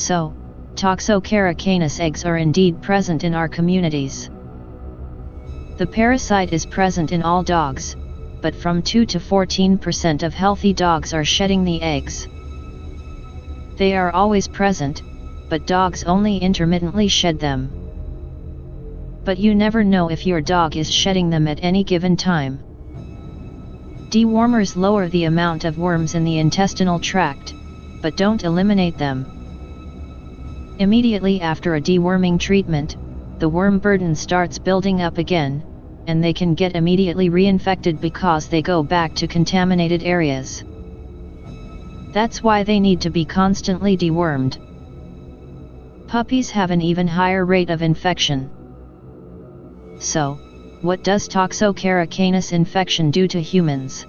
So, toxocara canis eggs are indeed present in our communities. The parasite is present in all dogs, but from 2 to 14% of healthy dogs are shedding the eggs. They are always present, but dogs only intermittently shed them. But you never know if your dog is shedding them at any given time. Dewormers lower the amount of worms in the intestinal tract, but don't eliminate them. Immediately after a deworming treatment, the worm burden starts building up again, and they can get immediately reinfected because they go back to contaminated areas. That's why they need to be constantly dewormed. Puppies have an even higher rate of infection. So, what does toxocara canis infection do to humans?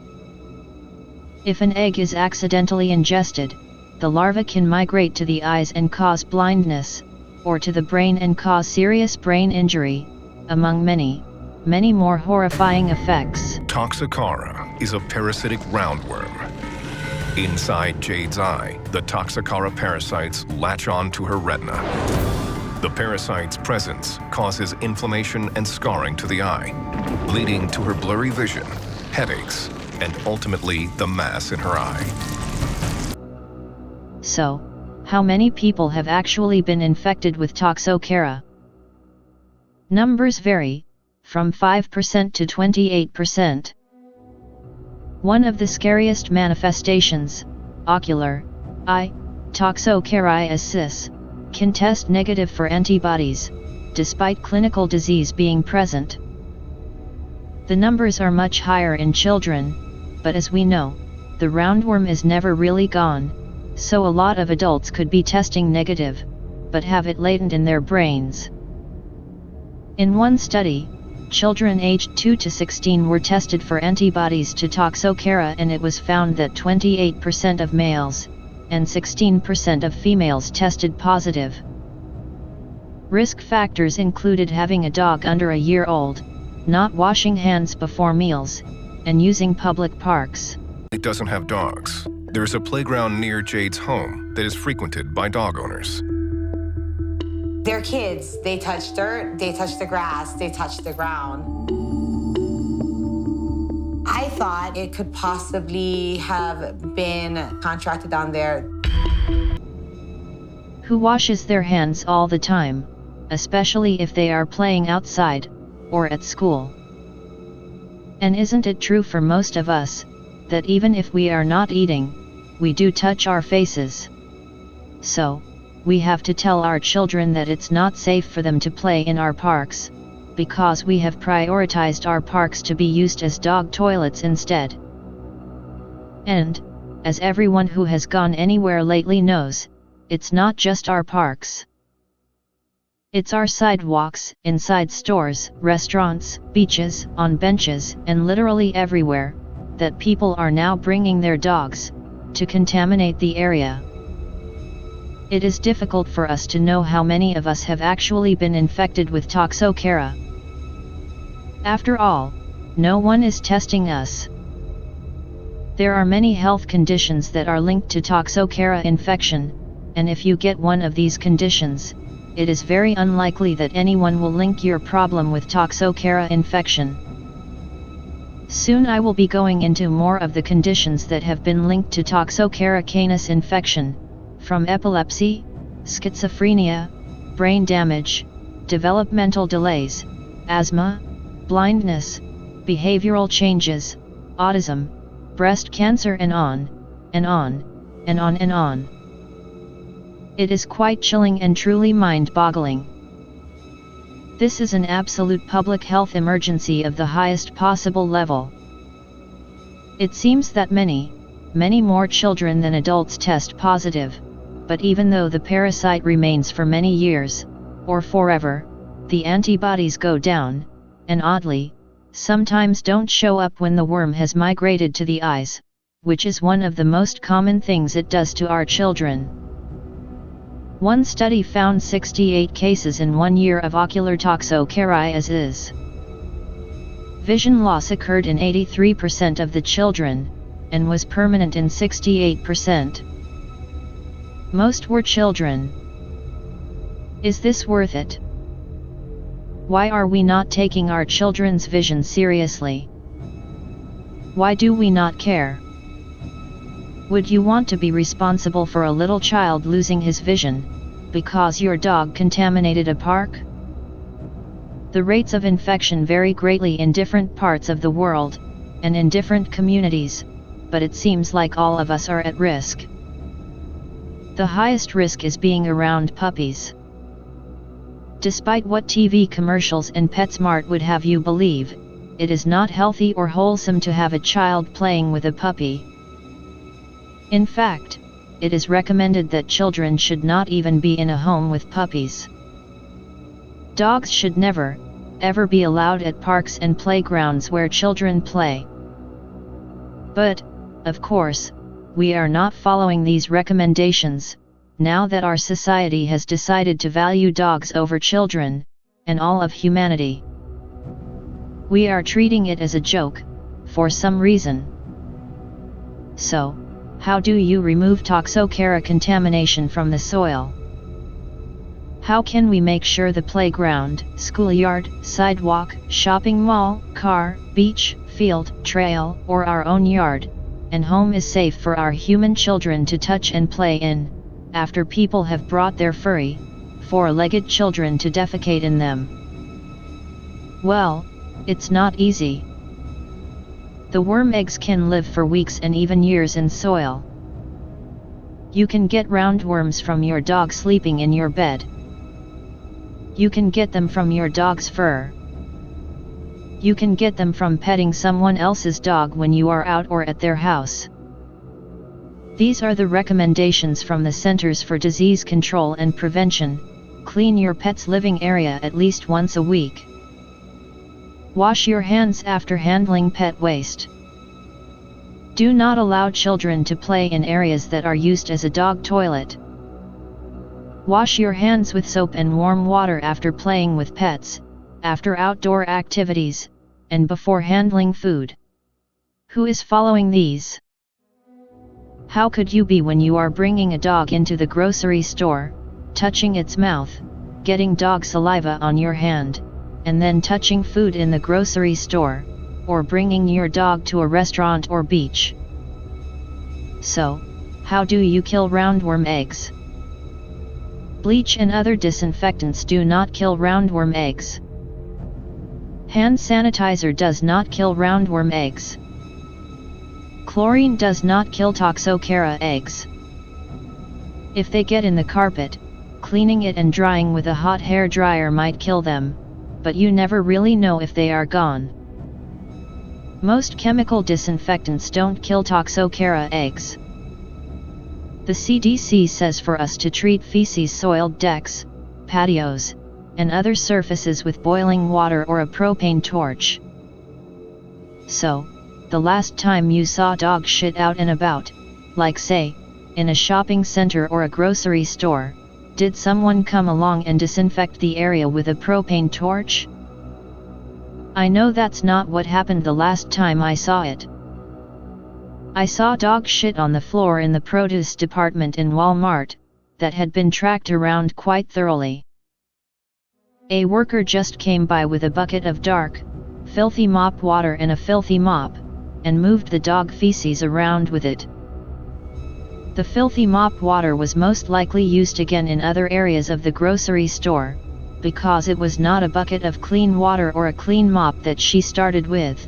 If an egg is accidentally ingested, the larva can migrate to the eyes and cause blindness, or to the brain and cause serious brain injury, among many more horrifying effects. Toxocara is a parasitic roundworm. Inside Jade's eye, the toxocara parasites latch on to her retina. The parasite's presence causes inflammation and scarring to the eye, leading to her blurry vision, headaches, and ultimately the mass in her eye. So, how many people have actually been infected with toxocara? Numbers vary, from 5% to 28%. One of the scariest manifestations, ocular eye toxocariasis, can test negative for antibodies, despite clinical disease being present. The numbers are much higher in children, but as we know, the roundworm is never really gone, so a lot of adults could be testing negative, but have it latent in their brains. In one study, children aged 2 to 16 were tested for antibodies to toxocara, and it was found that 28% of males and 16% of females tested positive. Risk factors included having a dog under a year old, not washing hands before meals, and using public parks. It doesn't have dogs. There's a playground near Jade's home that is frequented by dog owners. They're kids. They touch dirt, they touch the grass, they touch the ground. I thought it could possibly have been contracted down there. Who washes their hands all the time, especially if they are playing outside, or at school? And isn't it true for most of us, that even if we are not eating, we do touch our faces? So, we have to tell our children that it's not safe for them to play in our parks, because we have prioritized our parks to be used as dog toilets instead. And, as everyone who has gone anywhere lately knows, it's not just our parks. It's our sidewalks, inside stores, restaurants, beaches, on benches, and literally everywhere, that people are now bringing their dogs, to contaminate the area. It is difficult for us to know how many of us have actually been infected with toxocara. After all, no one is testing us. There are many health conditions that are linked to toxocara infection, and if you get one of these conditions, it is very unlikely that anyone will link your problem with toxocara infection. Soon I will be going into more of the conditions that have been linked to toxocara canis infection, from epilepsy, schizophrenia, brain damage, developmental delays, asthma, blindness, behavioral changes, autism, breast cancer, and on, and on, and on and on. It is quite chilling and truly mind-boggling. This is an absolute public health emergency of the highest possible level. It seems that many more children than adults test positive, but even though the parasite remains for many years, or forever, the antibodies go down, and oddly, sometimes don't show up when the worm has migrated to the eyes, which is one of the most common things it does to our children. One study found 68 cases in 1 year of ocular toxocariasis. Vision loss occurred in 83% of the children, and was permanent in 68%. Most were children. Is this worth it? Why are we not taking our children's vision seriously? Why do we not care? Would you want to be responsible for a little child losing his vision, because your dog contaminated a park? The rates of infection vary greatly in different parts of the world, and in different communities, but it seems like all of us are at risk. The highest risk is being around puppies. Despite what TV commercials and PetSmart would have you believe, it is not healthy or wholesome to have a child playing with a puppy. In fact, it is recommended that children should not even be in a home with puppies. Dogs should never, ever be allowed at parks and playgrounds where children play. But, of course, we are not following these recommendations, now that our society has decided to value dogs over children, and all of humanity. We are treating it as a joke, for some reason. So, how do you remove toxocara contamination from the soil? How can we make sure the playground, schoolyard, sidewalk, shopping mall, car, beach, field, trail, or our own yard, and home is safe for our human children to touch and play in, after people have brought their furry, four-legged children to defecate in them? Well, it's not easy. The worm eggs can live for weeks and even years in soil. You can get roundworms from your dog sleeping in your bed. You can get them from your dog's fur. You can get them from petting someone else's dog when you are out or at their house. These are the recommendations from the Centers for Disease Control and Prevention. Clean your pet's living area at least once a week. Wash your hands after handling pet waste. Do not allow children to play in areas that are used as a dog toilet. Wash your hands with soap and warm water after playing with pets, after outdoor activities, and before handling food. Who is following these? How could you be when you are bringing a dog into the grocery store, touching its mouth, getting dog saliva on your hand, and then touching food in the grocery store, or bringing your dog to a restaurant or beach? So, how do you kill roundworm eggs? Bleach and other disinfectants do not kill roundworm eggs. Hand sanitizer does not kill roundworm eggs. Chlorine does not kill toxocara eggs. If they get in the carpet, cleaning it and drying with a hot hair dryer might kill them, but you never really know if they are gone. Most chemical disinfectants don't kill toxocara eggs. The CDC says for us to treat feces-soiled decks, patios, and other surfaces with boiling water or a propane torch. So, the last time you saw dog shit out and about, like say, in a shopping center or a grocery store, did someone come along and disinfect the area with a propane torch? I know that's not what happened the last time I saw it. I saw dog shit on the floor in the produce department in Walmart, that had been tracked around quite thoroughly. A worker just came by with a bucket of dark, filthy mop water and a filthy mop, and moved the dog feces around with it. The filthy mop water was most likely used again in other areas of the grocery store, because it was not a bucket of clean water or a clean mop that she started with.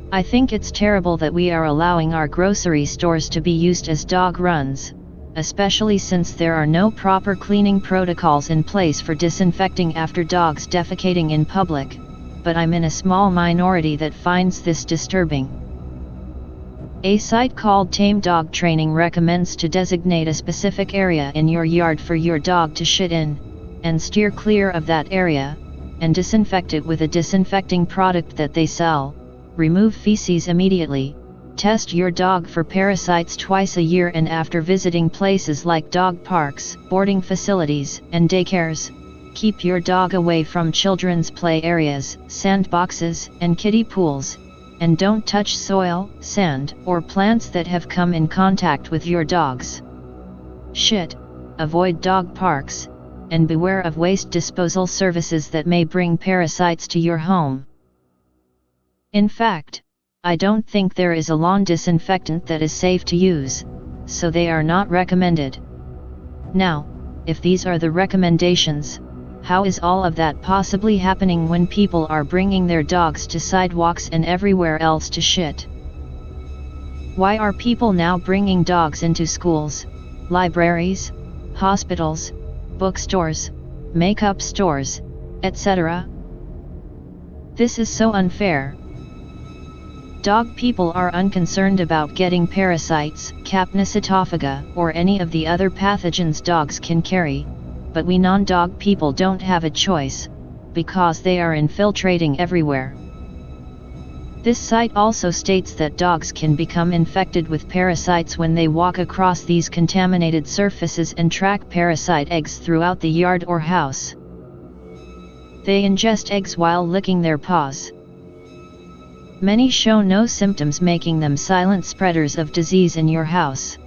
I think it's terrible that we are allowing our grocery stores to be used as dog runs, especially since there are no proper cleaning protocols in place for disinfecting after dogs defecating in public, but I'm in a small minority that finds this disturbing. A site called Tame Dog Training recommends to designate a specific area in your yard for your dog to shit in, and steer clear of that area, and disinfect it with a disinfecting product that they sell. Remove feces immediately. Test your dog for parasites twice a year and after visiting places like dog parks, boarding facilities, and daycares. Keep your dog away from children's play areas, sandboxes, and kiddie pools, and don't touch soil, sand, or plants that have come in contact with your dogs. shit, avoid dog parks, and beware of waste disposal services that may bring parasites to your home. In fact, I don't think there is a lawn disinfectant that is safe to use, so they are not recommended. Now, if these are the recommendations, how is all of that possibly happening when people are bringing their dogs to sidewalks and everywhere else to shit? Why are people now bringing dogs into schools, libraries, hospitals, bookstores, makeup stores, etc.? This is so unfair. Dog people are unconcerned about getting parasites, capnocytophaga, or any of the other pathogens dogs can carry, but we non-dog people don't have a choice, because they are infiltrating everywhere. This site also states that dogs can become infected with parasites when they walk across these contaminated surfaces and track parasite eggs throughout the yard or house. They ingest eggs while licking their paws. Many show no symptoms, making them silent spreaders of disease in your house.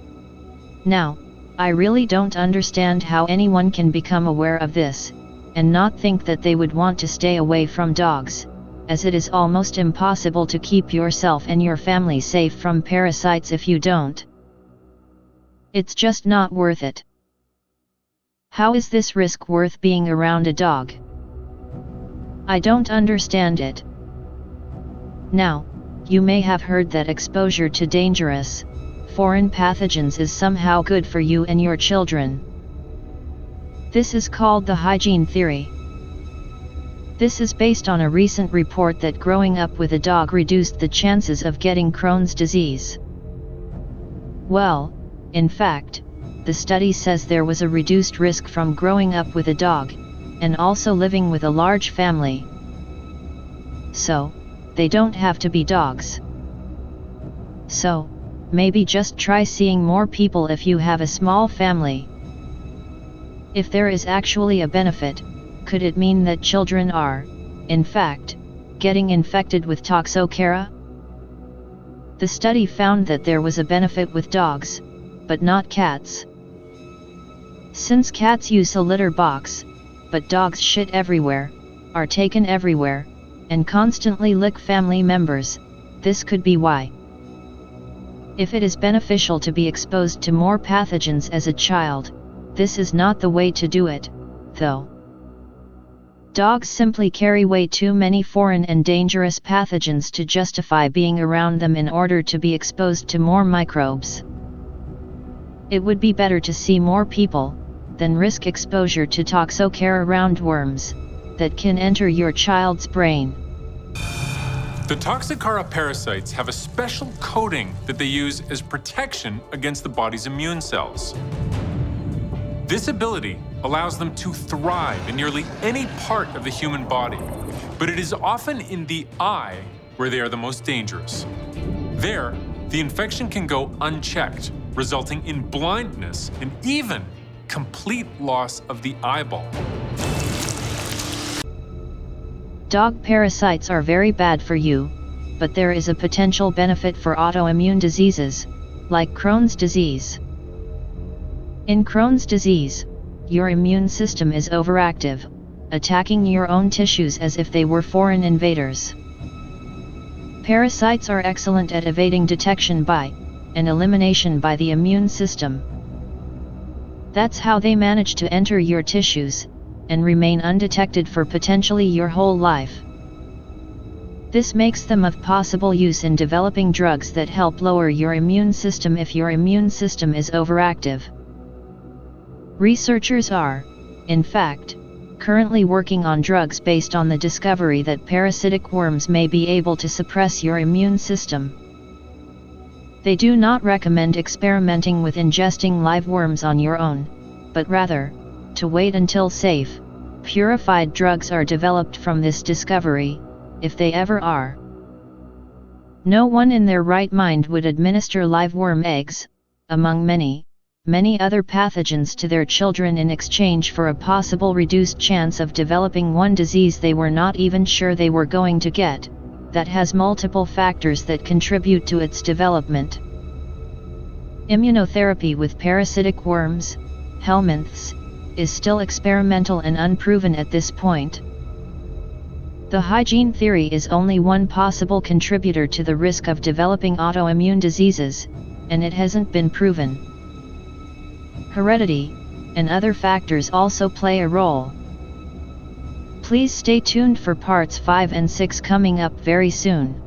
Now, I really don't understand how anyone can become aware of this, and not think that they would want to stay away from dogs, as it is almost impossible to keep yourself and your family safe from parasites if you don't. It's just not worth it. How is this risk worth being around a dog? I don't understand it. Now, you may have heard that exposure to dangerous, foreign pathogens is somehow good for you and your children. This is called the hygiene theory. This is based on a recent report that growing up with a dog reduced the chances of getting Crohn's disease. Well, in fact, the study says there was a reduced risk from growing up with a dog, and also living with a large family. So, they don't have to be dogs. So, maybe just try seeing more people if you have a small family. If there is actually a benefit, could it mean that children are, in fact, getting infected with toxocara? The study found that there was a benefit with dogs, but not cats. Since cats use a litter box, but dogs shit everywhere, are taken everywhere, and constantly lick family members, this could be why. If it is beneficial to be exposed to more pathogens as a child, this is not the way to do it, though. Dogs simply carry way too many foreign and dangerous pathogens to justify being around them in order to be exposed to more microbes. It would be better to see more people, than risk exposure to toxocara roundworms, that can enter your child's brain. The toxocara parasites have a special coating that they use as protection against the body's immune cells. This ability allows them to thrive in nearly any part of the human body, but it is often in the eye where they are the most dangerous. There, the infection can go unchecked, resulting in blindness and even complete loss of the eyeball. Dog parasites are very bad for you, but there is a potential benefit for autoimmune diseases, like Crohn's disease. In Crohn's disease, your immune system is overactive, attacking your own tissues as if they were foreign invaders. Parasites are excellent at evading detection by, and elimination by the immune system. That's how they manage to enter your tissues, and remain undetected for potentially your whole life. This makes them of possible use in developing drugs that help lower your immune system if your immune system is overactive. Researchers are, in fact, currently working on drugs based on the discovery that parasitic worms may be able to suppress your immune system. They do not recommend experimenting with ingesting live worms on your own, but rather, to wait until safe, purified drugs are developed from this discovery, if they ever are. No one in their right mind would administer live worm eggs, among many other pathogens, to their children in exchange for a possible reduced chance of developing one disease they were not even sure they were going to get, that has multiple factors that contribute to its development. Immunotherapy with parasitic worms, helminths, is still experimental and unproven at this point. The hygiene theory is only one possible contributor to the risk of developing autoimmune diseases, and it hasn't been proven. Heredity and other factors also play a role. Please stay tuned for parts 5 and 6 coming up very soon.